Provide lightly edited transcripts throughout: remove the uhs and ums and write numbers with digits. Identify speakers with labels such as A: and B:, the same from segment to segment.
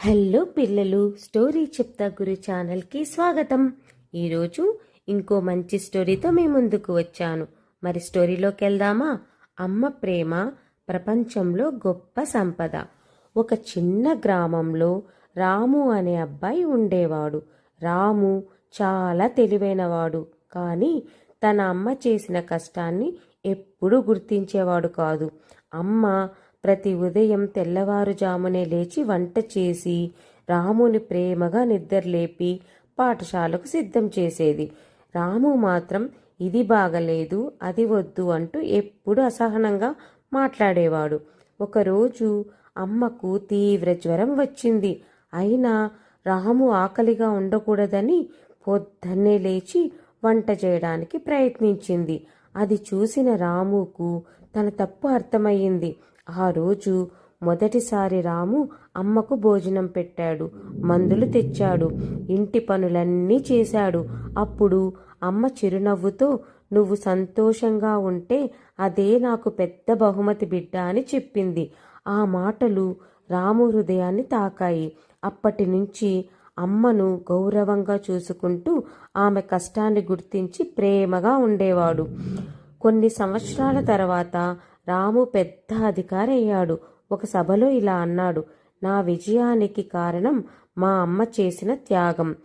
A: Hello పిల్లలు, story చెప్తా గురు ఛానల్కి స్వాగతం. ఈరోజు ఇంకో మంచి స్టోరీతో మీ ముందుకు వచ్చాను. మరి స్టోరీలోకి వెళ్దామా? అమ్మ ప్రేమ ప్రపంచంలో గొప్ప సంపద. ఒక చిన్న గ్రామంలో రాము అనే అబ్బాయి ఉండేవాడు. రాము చాలా తెలివైనవాడు, కానీ తన అమ్మ చేసిన కష్టాన్ని ఎప్పుడూ గుర్తించేవాడు కాదు. అమ్మ ప్రతి ఉదయం తెల్లవారుజామునే లేచి వంట చేసి రాముని ప్రేమగా నిద్రలేపి పాఠశాలకు సిద్ధం చేసేది. రాము మాత్రం ఇది బాగలేదు, అది వద్దు అంటూ ఎప్పుడు అసహనంగా మాట్లాడేవాడు. ఒకరోజు అమ్మకు తీవ్ర జ్వరం వచ్చింది. అయినా రాము ఆకలిగా ఉండకూడదని పొద్దున్నే లేచి వంట చేయడానికి ప్రయత్నించింది. అది చూసిన రాముకు తన తప్పు అర్థమయ్యింది. ఆ రోజు మొదటిసారి రాము అమ్మకు భోజనం పెట్టాడు, మందులు తెచ్చాడు, ఇంటి పనులన్నీ చేశాడు. అప్పుడు అమ్మ చిరునవ్వుతో, "నువ్వు సంతోషంగా ఉంటే అదే నాకు పెద్ద బహుమతి బిడ్డ" అని చెప్పింది. ఆ మాటలు రాము హృదయాన్ని తాకాయి. అప్పటి నుంచి అమ్మను గౌరవంగా చూసుకుంటూ ఆమె కష్టాన్ని గుర్తించి ప్రేమగా ఉండేవాడు. కొన్ని సంవత్సరాల తర్వాత రాము పెద్ద అధికారి అయ్యాడు. ఒక సభలో ఇలా అన్నాడు, "నా విజయానికి కారణం మా అమ్మ చేసిన త్యాగం.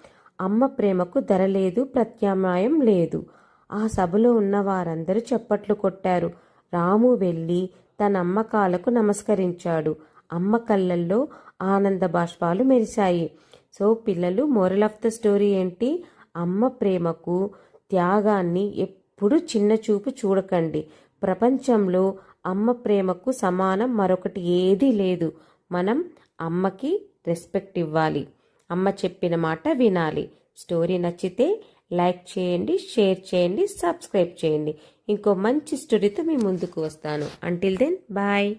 A: అమ్మ ప్రేమకు ధర లేదు, ప్రత్యామ్నాయం లేదు." ఆ సభలో ఉన్న వారందరూ చప్పట్లు కొట్టారు. రాము వెళ్ళి తన అమ్మ కాళ్ళకు నమస్కరించాడు. అమ్మ కళ్ళల్లో ఆనంద బాష్పాలు మెరిశాయి. సో పిల్లలు, మోరల్ ఆఫ్ ద స్టోరీ ఏంటి? అమ్మ ప్రేమకు, త్యాగాన్ని ఎప్పుడు చిన్న చూపు చూడకండి. ప్రపంచంలో అమ్మ ప్రేమకు సమానం మరొకటి ఏదీ లేదు. మనం అమ్మకి రెస్పెక్ట్ ఇవ్వాలి, అమ్మ చెప్పిన మాట వినాలి. స్టోరీ నచ్చితే లైక్ చేయండి, షేర్ చేయండి, సబ్స్క్రైబ్ చేయండి. ఇంకో మంచి స్టోరీతో మీ ముందుకు వస్తాను. Until then, bye.